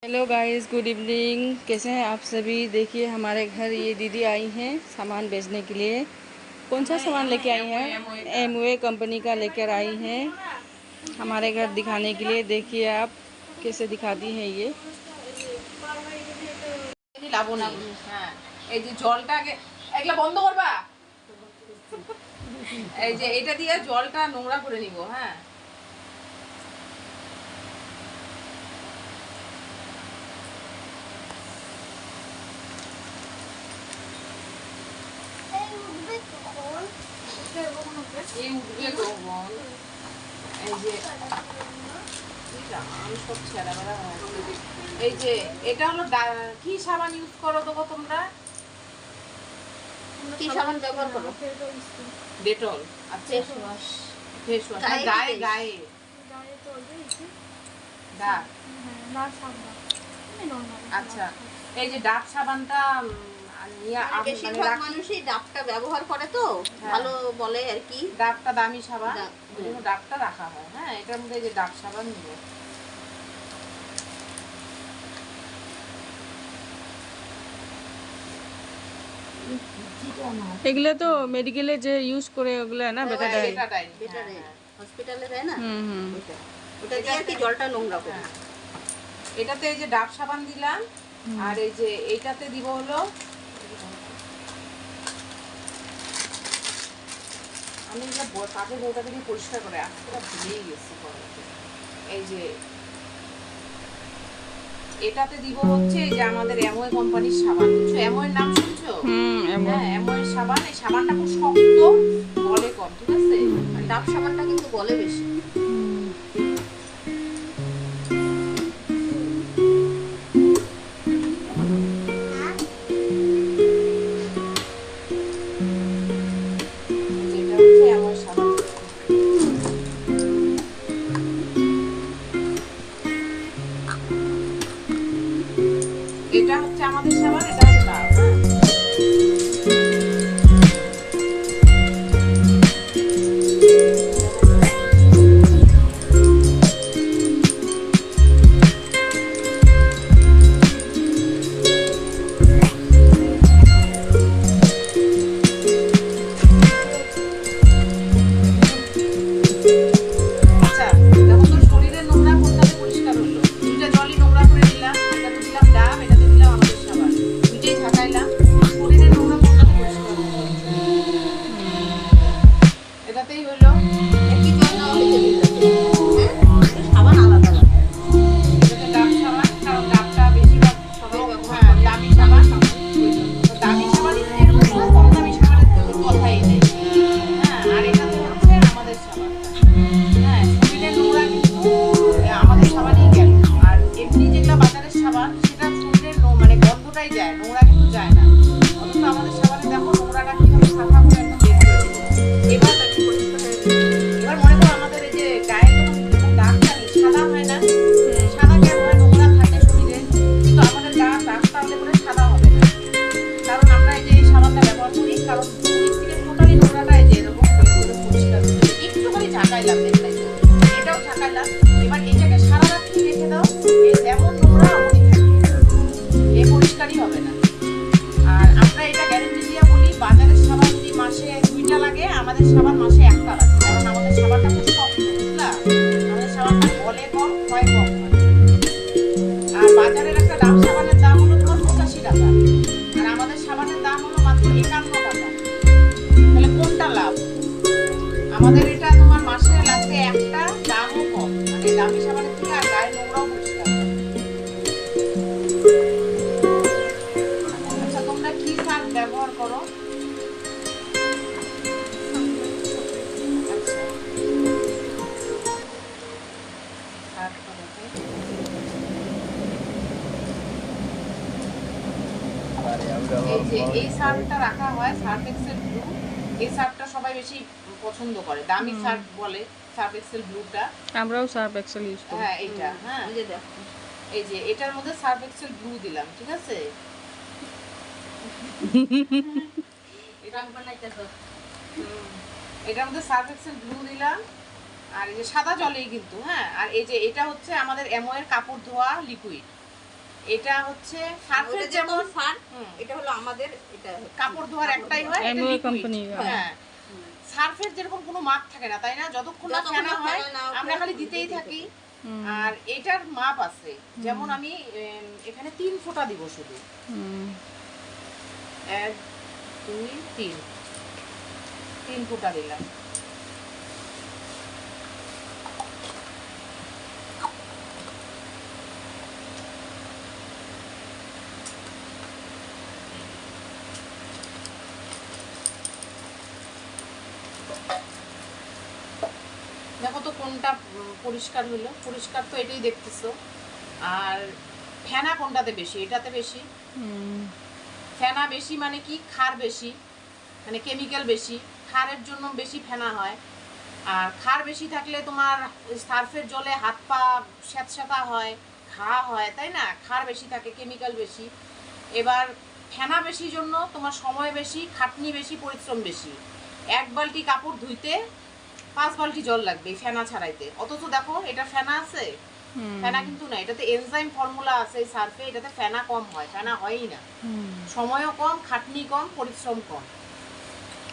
Hello guys, good evening. कैसे हैं आप सभी? देखिए हमारे घर ये दीदी आई हैं सामान बेचने के लिए। कौन सा सामान लेके आई हैं? एमवे कंपनी का लेकर आई हैं हमारे घर दिखाने के लिए। देखिए आप कैसे दिखाती हैं ये। এই যে জলটা আগে একলা বন্ধ করবা, এই যে এটা দিয়ে জলটা নোংরা করে নিব। হ্যাঁ, এই উঠবে কখন? এই যে আমি সব ছেড়া বেড়া হয়ে, এই যে এটা হলো কি সাবান ইউজ করো তো তোমরা? কি সাবান ব্যবহার করো? ডেটল। আচ্ছা, ফেস ওয়াশ গায়ে গায়ে তো দিয়েছি ডাব। আচ্ছা, এই যে ডাব সাবানটা বেশিরভাগ মানুষই ডাবটা ব্যবহার করে তো ভালো বলে আর কি। ডাবটা দামি সাবান, ডাবটা রাখা হয়। হ্যাঁ, এটার মধ্যে যে ডাব সাবান নিব। এগুলো তো মেডিকেলে যে ইউজ করে ওগুলো না, বেটাডাইন। হসপিটালে দেয় না, ওটা দিয়ে কি জলটা নোংরা করে। এটাতে এই যে ডাব সাবান দিলাম, আর এই যে এইটাতে দিব হলো, আমি কাজের বউটা থেকে পরিষ্কার করে আজকে ভুলেই গেছি। এই যে এটাতে দিব হচ্ছে এই যে আমাদের এমওয়ে কোম্পানির সাবান। বুঝছো এমওয়ের নাম শুনছো? হ্যাঁ, এমওয়ের সাবান। এই সাবানটা খুব শক্ত, বলে কম। ঠিক আছে, ডাব সাবানটা কিন্তু বলে বেশি। এটা হচ্ছে আমাদের সাবান, এটা হচ্ছে ডাব। এটাতেই হলো একই জন্য সাবান আলাদা আলাদা। ডাব সাবান, কারণ ডাবটা বেশিরভাগ সবাই ব্যবহার করে। দামি সাবান, দামি সাবান কম দামি সাবানের কথাই নেই। হ্যাঁ, আর এটাতে হচ্ছে আমাদের সাবান। হ্যাঁ, শরীরের নোংরা কিন্তু আমাদের সাবানই গেল। আর এমনি যেগুলো বাজারের সাবান, সেটা শরীরের মানে গন্ধটাই যায়, নোংরা কিন্তু যায় না। অথচ আমাদের সাবানে দেখো নোংরাটা কিভাবে সাফা করে একদম বের করে দিল। এবার মনে করো আমাদের এই যে গায়ে যখন দাগটা সাদা হয় না, সাদা কেন হয়? নোংরা থাকে শরীরে, কিন্তু আমাদের দাগটা হলে করে সাদা হবে না। কারণ আমরা এই যে এই সাবানটা ব্যবহার করি, কারণ শরীর থেকে টোটালি নোংরাটা এই যে এরকম পরিষ্কার একটু করে ঝাঁকাইলাম, দেখলাই এটাও ঝাঁকাইলাম। এবার এটাকে সারা রাত্রি রেখে দাও, এই যেমন নোংরা এমনই থাকবে, এই পরিষ্কারই হবে না। আর আমরা এটা গ্যারেন্টি দিয়ে বলি, বাজারের সাবান যদি মাসে 2টা লাগে, আমাদের সাবান মাসে 1টা লাগে। কারণ আমাদের সাবানটা খুব শক্ত, বুঝলা? আমাদের সাবানটা বলে কম, হয় কম। আর বাজারের একটা ডাব সাবানের দাম হলো তোমার 85 টাকা, আর আমাদের সাবানের দাম হলো মাত্র 51 টাকা। তাহলে কোনটা লাভ? আমাদের এটা তোমার মাসে লাগবে একটা, দামও কম, মানে দামি সাবানের থেকে, আর গায়ে নোংরাও পরিষ্কার। আচ্ছা, তোমরা কি সার ব্যবহার করো? এই যে এই সার্ফটা রাখা হয়, সার্ফ এক্সেল ব্লু। এই সার্ফটা সবাই বেশি পছন্দ করে, দামি সার্ফ বলে সার্ফ এক্সেল ব্লুটা। আমরাও সার্ফ এক্সেল ইউজ করি। হ্যাঁ, এইটা। হ্যাঁ, এই যে দেখো, এই যে এটার মধ্যে সার্ফ এক্সেল ব্লু দিলাম। ঠিক আছে, এটার মধ্যে সার্ফ এক্সেল ব্লু দিলাম, আর এই যে সাদা জলেই কিন্তু। হ্যাঁ, আর এই যে এটা হচ্ছে আমাদের এমওয়ের কাপড় ধোয়া লিকুইড। এটা হচ্ছে সার্ফের যেমন সার্ফ, এটা হলো আমাদের এটা কাপড় ধোয়ার একটাই হয়, এটা MOA liquid। কোম্পানি। হ্যাঁ, সার্ফের যেরকম কোনো মাপ থাকে না তাই না, যতক্ষণ না যতক্ষণ ফেনা না হয় ফেনা না আমরা খালি দিতেই থাকি। আর এটার মাপ আছে, যেমন আমি এখানে 3 ফোঁটা দিব শুধু, 1 2 3 ফোঁটা দিলাম। দেখো তো কোনটা পরিষ্কার হলো, পরিষ্কার তো এটাই দেখতেছো। আর ফেনা কোনটাতে বেশি, এটাতে বেশি। ফেনা বেশি মানে কি, ক্ষার বেশি, মানে কেমিক্যাল বেশি, ক্ষারের জন্য বেশি ফেনা হয়। আর ক্ষার বেশি থাকলে তোমার সার্ফের জলে হাত পা স্যাঁতস্যাঁতা হয়, ঘা হয়, তাই না, ক্ষার বেশি থাকে, কেমিক্যাল বেশি। এবার ফেনা বেশি জন্য তোমার সময় বেশি, খাটনি বেশি, পরিশ্রম বেশি। 1 বালতি কাপড় ধুইতে 5 বালতি জল লাগবে এই ফেনা ছাড়াইতে। অথচ দেখো এটা ফেনা আছে, ফেনা কিন্তু না, এটাতে এনজাইম ফর্মুলা আছে এই সার্ফে, এটাতে ফেনা কম হয়, ফেনা হয়ই না। সময়ও কম, খাটনি কম, পরিশ্রম কম।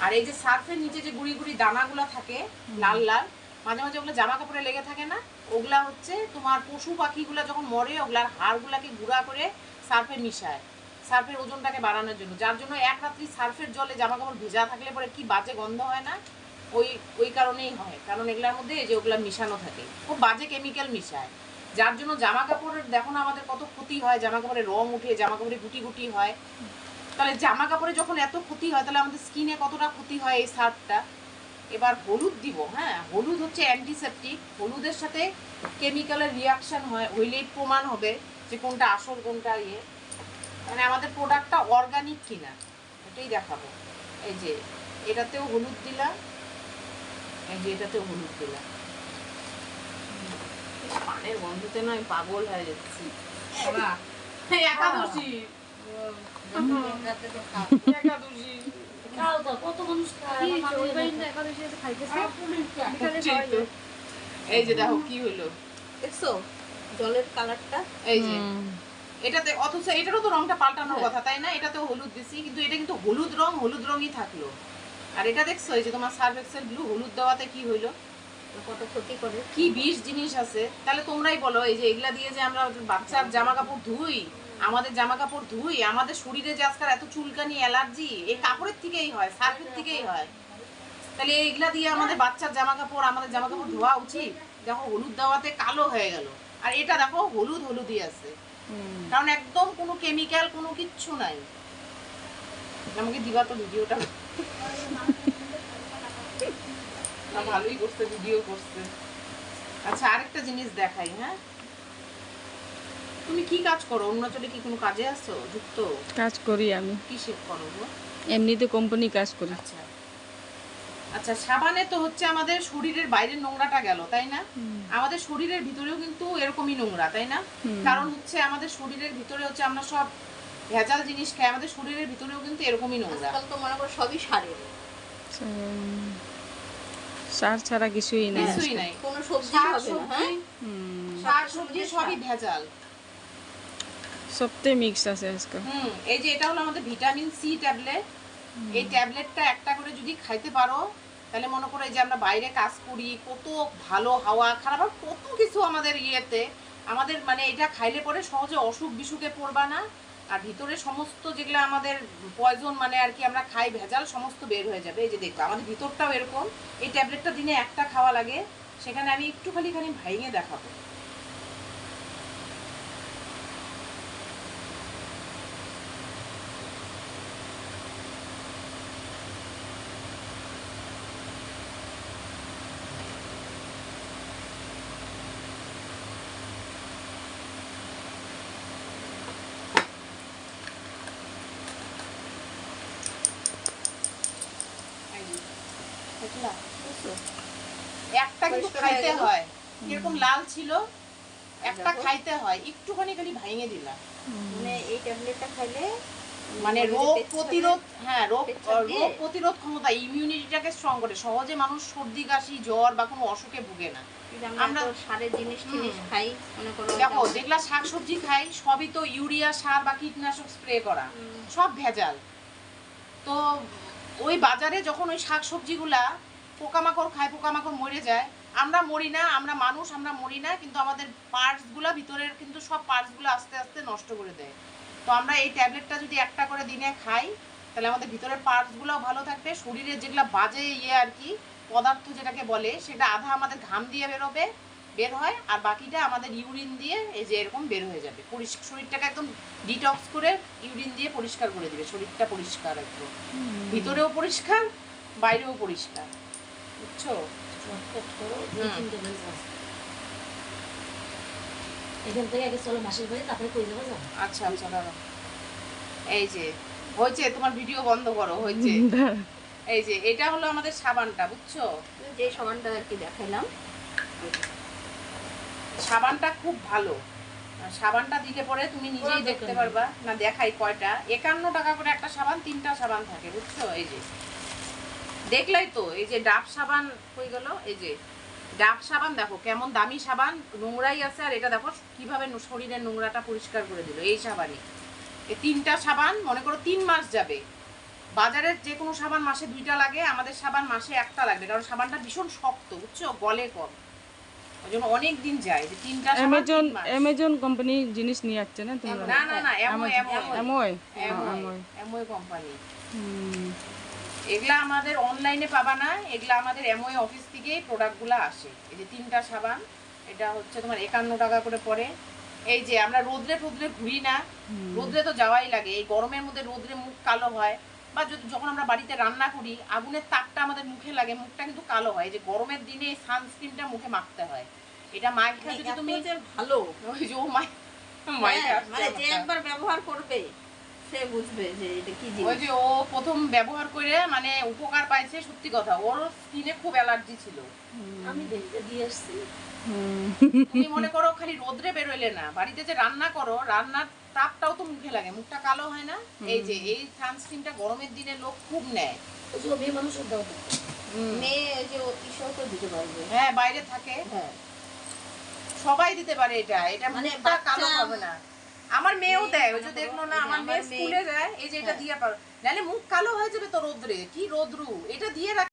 আর এই যে সার্ফের নিচে যে গুড়ি গুড়ি দানাগুলো থাকে লাল লাল, মাঝে মাঝে ওগুলো জামা কাপড়ে লেগে থাকে না, ওগুলা হচ্ছে তোমার পশু পাখিগুলা যখন মরে ওগুলার হাড়গুলাকে গুঁড়া করে সার্ফে মিশায়, সার্ফের ওজনটাকে বাড়ানোর জন্য। যার জন্য 1 রাত্রি সার্ফের জলে জামা কাপড় ভেজা থাকলে পরে কি বাজে গন্ধ হয় না, ওই কারণেই হয়। কারণ এগুলার মধ্যে এই যে ওগুলা মিশানো থাকে, খুব বাজে কেমিক্যাল মিশায়। যার জন্য জামা কাপড়ের দেখো না আমাদের কত ক্ষতি হয়, জামা কাপড়ে রং উঠে, জামা কাপড়ে গুটি গুটি হয়। তাহলে জামা কাপড়ে যখন এত ক্ষতি হয়, তাহলে আমাদের স্কিনে কতটা ক্ষতি হয় এই সার্ফটা। এবার হলুদ দিব। হ্যাঁ, হলুদ হচ্ছে অ্যান্টিসেপটিক, হলুদের সাথে কেমিক্যালের রিয়াকশন হয়, হইলেই প্রমাণ হবে যে কোনটা আসল কোনটা ইয়ে, মানে আমাদের প্রোডাক্টটা অর্গানিক কিনা এটাই দেখাবো। এই যে এটাতেও হলুদ দিলাম, এই যে এটাতেও হলুদ দিলাম। পানের গন্ধতে না আমি পাগল হয়ে যাচ্ছি। একাদশী একাদশী এই যে দেখো কি হলো, দেখছো জলের কালারটা, এই যে এটাতে, অথচ এটারও তো রংটা পাল্টানোর কথা তাই না, এটাতেও হলুদ দিছি কিন্তু এটা কিন্তু হলুদ রঙই থাকলো। আর এটা দেখছো এই যে তোমার সার্ফ এক্সেল ব্লু, হলুদ দেওয়াতে কি হইলো, কত ক্ষতি করে, কি বিষ জিনিস আছে। তাহলে তোমরাই বলো, এই যে এগুলা দিয়ে যে আমরা বাচ্চার জামা কাপড় ধুই, আমাদের জামা কাপড় ধুই, আমাদের শরীরে যে আজকাল এত চুলকানি, অ্যালার্জি, এই কাপড়ের থেকেই হয়, সার্ফের থেকেই হয়। তাহলে এইগুলা দিয়ে আমাদের বাচ্চার জামা কাপড়, আমাদের জামা কাপড় ধোয়া উচিত? দেখো হলুদ দেওয়াতে কালো হয়ে গেল, আর এটা দেখো হলুদই আছে, কারণ একদম কোনো কেমিক্যাল কোনো কিচ্ছু নাই। আমাকে দিবা তো ভিডিওটা, ভালোই করছে, ভিডিও করছে। আচ্ছা আরেকটা জিনিস দেখাই। হ্যাঁ, তুমি কি কাজ করো, অরুণাচলে কি কোনো কাজে আছো যুক্ত? কাজ করি আমি, কিসে করো গো? এমনিতে কোম্পানি কাজ করি। আচ্ছা আচ্ছা, সাবানে তো হচ্ছে আমাদের শরীরের বাইরের নোংরাটা গেল তাই না, আমাদের শরীরের ভিতরেও কিন্তু এরকমই নোংরা তাই না। কারণ হচ্ছে আমাদের শরীরের ভিতরে হচ্ছে আমরা সব ভেজাল জিনিস খাই, আমাদের শরীরের ভিতরেও কিন্তু এরকমই নোংরা। আজকাল তো মনে করো সবই সারের, সার ছাড়া কিছুই নাই, কিছুই নাই, কোনো সবজি হবে না। হ্যাঁ, শাক সবজি সবই ভেজাল, সবতে মিক্স আছে আজকাল। এই যে এটা হলো আমাদের ভিটামিন সি ট্যাবলেট, এই ট্যাবলেটটা একটা করে যদি খাইতে পারো তাহলে মনে করো এই যে আমরা বাইরে কাজ করি, কত ভালো হাওয়া, খারাপ কত কিছু আমাদের ইয়েতে, আমাদের মানে এটা খাইলে পরে সহজে অসুখ বিসুখে পড়বা না। আর ভিতরে সমস্ত যেগুলো আমাদের পয়জন মানে আর কি আমরা খাই ভেজাল, সমস্ত বের হয়ে যাবে। এই যে দেখো আমাদের ভিতরটাও এরকম। এই ট্যাবলেটটা দিনে একটা খাওয়া লাগে, সেখানে আমি একটু খালি ভাইঙে দেখাবো। একটা কিন্তু খাইতে হয়, কিরকম লাল ছিল, একটা খাইতে হয়, একটুখানি খালি ভাঙিয়ে দিলাম। মানে এই ট্যাবলেটটা খাইলে মানে রোগ পেচ্ছাপে- প্রতিরোধ, হ্যাঁ রোগ পেচ্ছাপ দিয়ে? রোগ প্রতিরোধ ক্ষমতা, ইমিউনিটিটাকে স্ট্রং করে। সহজে মানুষ সর্দি কাশি জ্বর বা কোনো অসুখে ভুগে না। যে আমরা আমরা- তো সারের জিনিস টিনিস খাই, মনে করো দেখো যেমন- যেগুলা শাকসবজি খাই সবই তো ইউরিয়া সার বা কীটনাশক স্প্রে করা, সব ভেজাল। তো ওই বাজারে যখন ওই শাকসবজিগুলা পোকামাকড় খায়, পোকামাকড় মরে যায়, আমরা মরি না, আমরা মানুষ, আমরা মরি না, কিন্তু আমাদের পার্টসগুলা ভিতরের কিন্তু সব পার্টসগুলো আস্তে আস্তে নষ্ট করে দেয়। তো আমরা এই ট্যাবলেটটা যদি একটা করে দিনে খাই তাহলে আমাদের ভিতরের পার্টসগুলোও ভালো থাকবে। শরীরের যেগুলো বাজে আর কি পদার্থ যেটাকে বলে, সেটা আধা আমাদের ঘাম দিয়ে বের হয়, আর বাকিটা আমাদের ইউরিন দিয়ে এই যে এরকম বের হয়ে যাবে। শরীরটাকে একদম ডিটক্স করে ইউরিন দিয়ে পরিষ্কার করে দিবে, শরীরটা পরিষ্কার একদম, ভিতরেও পরিষ্কার বাইরেও পরিষ্কার, বুঝছো? এখান থেকে আগে চলো মাসির বাড়ি, তারপরে কই যাবো যাবো। আচ্ছা আচ্ছা দাঁড়াও, এই যে হয়েছে, তোমার ভিডিও বন্ধ করো, হয়েছে। এই যে এটা হলো আমাদের সাবানটা, বুঝছো? যে সাবানটা আর কি দেখাইলাম, সাবানটা খুব ভালো। আর সাবানটা দিলে পরে তুমি নিজেই দেখতে পারবা। না দেখাই কয়টা, 51 টাকা করে একটা সাবান, 3টা সাবান থাকে, বুঝছো? এই যে দেখলাই তো, এই যে ডাব সাবান হয়ে গেল, এই যে ডাব সাবান দেখো কেমন দামি সাবান, নোংরাই আছে, আর এটা দেখো কিভাবে শরীরের নোংরাটা পরিষ্কার করে দিল এই সাবানই। এই 3টা সাবান মনে করো 3 মাস যাবে। বাজারের যে কোনো সাবান মাসে 2টা লাগে, আমাদের সাবান মাসে 1টা লাগবে, কারণ সাবানটা ভীষণ শক্ত, বুঝছো? গলে কম, ওই জন্য অনেক দিন যায়। যে 3টা সাবান অ্যামাজন 3 মাস। অ্যামাজন কোম্পানি জিনিস নিয়ে আসছে না তোমরা? না না না, অ্যামোয় এমওয়ে কোম্পানি। হুম। এগুলা আমাদের অনলাইনে পাবা না, এগুলা আমাদের এমওয়ে অফিস থেকেই প্রোডাক্টগুলো আসে। এই যে 3টা সাবান, এটা হচ্ছে তোমার 51 টাকা করে পড়ে। এই যে আমরা রোদ্রে ঘুরি না, রোদ্রে তো যাওয়াই লাগে। এই গরমের মধ্যে রোদ্রে মুখ কালো হয়, বা যখন আমরা বাড়িতে রান্না করি আগুনের তাপটা আমাদের মুখে লাগে, মুখটা কিন্তু কালো হয়। এই যে গরমের দিনে এই সানস্ক্রিনটা মুখে মাখতে হয়। এটা মাখা যদি তুমি এত যে ভালো, ওই যে ও হ্যাঁ, মানে যে একবার ব্যবহার করবে সে বুঝবে যে এটা কি ওই জিনিস। যে ও প্রথম ব্যবহার করে মানে উপকার পাইছে, সত্যি কথা। ওর স্কিনে খুব অ্যালার্জি ছিল। আমি দেখতে দিয়ে আসছি। তুমি মনে করো খালি রোদ্রে বেরোইলে না, বাড়িতে যে রান্না করো, রান্নার তাপটাও তো মুখে লাগে, মুখটা কালো হয় না? এই যে এই সানস্ক্রিনটা গরমের দিনে লোক খুব নেয়। ওই যে মেয়ে মানুষের দাও তো। মেয়ে ওই যে অতিশয় তো দিতে পারবে, হ্যাঁ বাইরে থাকে, হ্যাঁ সবাই দিতে পারে এটা। এটা মানে মুখটা কালো বাচ্চা- হবে না। আমার মেয়েও মেয়ে দেয়, ওই যে মনে করো, দেখলো না এই যে আমার মেয়ে আমার মেয়ে- স্কুলে যায়, এই যে এটা হ্যাঁ। দিয়ে পারো, নাহলে মুখ কালো হয়ে যাবে তো রোদ্রে, কি রোদ্রু, এটা দিয়ে